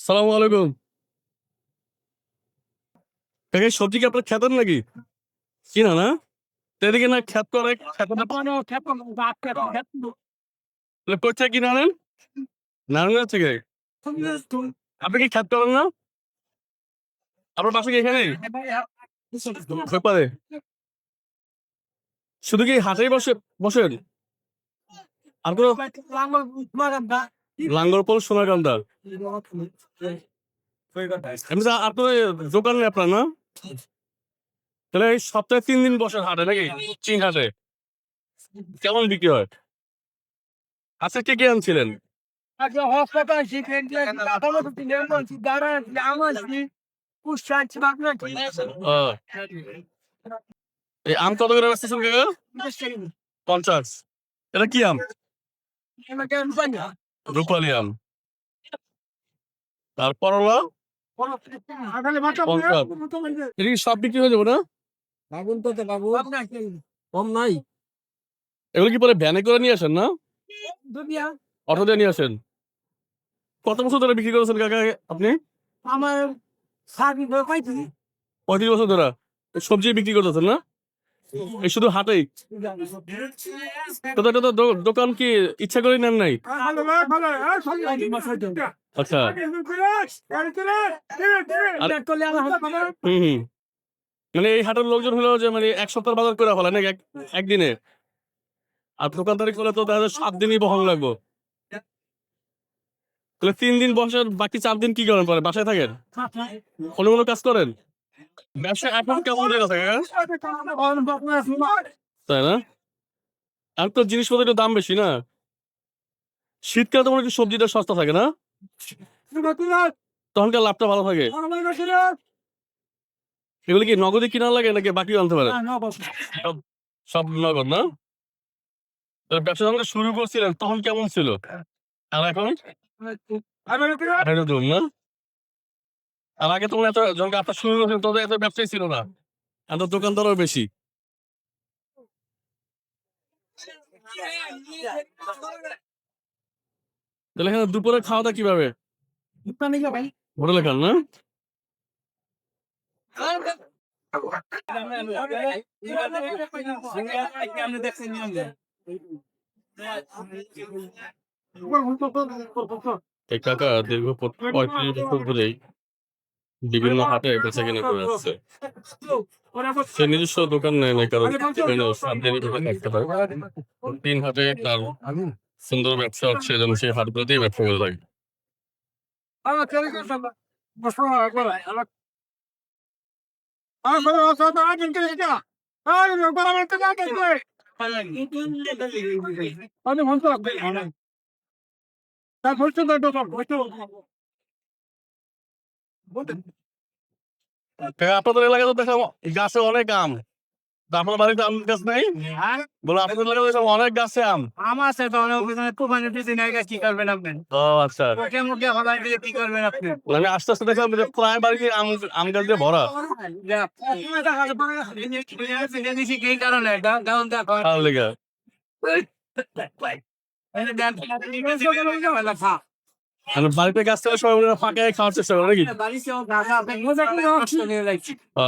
সালামু আলাইকুম। কাকা এই সবজি কি আপনারা খেতেন নাকি? কিনা না? তো এদিকে না খেত করে তাহলে কোথা থেকে কিনে আনেন? নারায়ণগঞ্জ থেকে? আপনি কি খেত করেন না? আপনার বাসা কি এখানেই? খোপারে? শুধু কি হাটেই বসেন? আর কোনো লাঙ্গলপোল সোনাকান্দা? এমনি আর তো দোকান নেই আপনার না? তাহলে এই সপ্তাহে ৩ দিন বসেন হাটে নাকি? চীন হাটে? কেমন বিক্রি হয়? আচ্ছা কে কে আনছিলেন? ও, এই আম কত করে বেচতেছেন কাকা? ৫০। এটা কি আম? রূপালী আম। আর করলা? ৫০। এটা কি সব বিক্রি হয়ে যাবে না? কম নাই এগুলো কি পরে ভ্যানে করে নিয়ে আসেন না? অটো দিয়ে নিয়ে আসেন? কত বছর ধরে বিক্রি করেছেন কাকা আপনি? আমার সার্ভিস পাইছি ৩৫ বছর ধরে সবজি বিক্রি করতেছেন না? এই শুধু হাটেই? তো এটা তো দোকান কি ইচ্ছা করে নেন নাই? আচ্ছা। হুম হুম। মানে এই হাটের লোকজন হলো যে মানে এক সপ্তাহ বাজার করে ফেলে নাকি একদিনে? আর দোকানদারি করলে তো তাহলে ৭ দিনই বহন লাগবো। তাহলে ৩ দিন বসেন, বাকি ৪ দিন কি করেন পরে? বাসায় থাকেন? কোনো কাজ করেন? ব্যবসা এখন কেমন যাইতেছে কাকা? তাই না? এখন তো জিনিসপত্রের একটু দাম বেশি না? শীতকালে তো মনে হয় একটু সবজিটা সস্তা থাকে না? তখনকার লাভটা ভালো থাকে। এগুলো কি নগদে কিনা লাগে নাকি বাকিও আনতে পারেন? সব সব নগদ না? তো ব্যবসা যখন শুরু করছিলেন তখন কেমন ছিল? আর এখন? এরকম না? আর আগে তো মনে হয় এত যখন আপনার শুরু করছিলেন তখন এত ব্যবসায়ী ছিল না। এখন তো দোকানদারও বেশি। তাহলে এখানে দুপুরে খাওয়া-দাওয়া কিভাবে? হোটেলে খান না? এই কাকা দীর্ঘ ৩৫ বছর ধরেই বিভিন্ন হাটে বেচাকেনা করে আসছে। সে নিজস্ব দোকান নেয় নাই কারণ সেখানে ৭ দিনই দোকান থাকতে পারে। ৩ হাটে তার সুন্দর ব্যবসা হচ্ছে যেন সে হাটগুলোতেই ব্যবসা করে থাকে। কাকা আপনাদের এলাকায় তো দেখলাম গাছে অনেক আম। তা আপনার বাড়িতে আম গাছ নাই? বললাম আপনাদের এলাকায় দেখলাম অনেক গাছে আম। আছে তো অনেক তুফানের দিন আগে কি করবেন আপনি ও আচ্ছা। মুখে মুখে হলাই দিলে কি করবেন আপনি আমি আস্তে আস্তে দেখলাম যে প্রায় বাড়ি আম গাছ দিয়ে ভরা। এই কারণে ডাউন দেখো তার লেগে। আর বাড়িতে গাছ থেকে সবাই মনে হয় ফাঁকে খাওয়ার চেষ্টা করে নাকি? ও।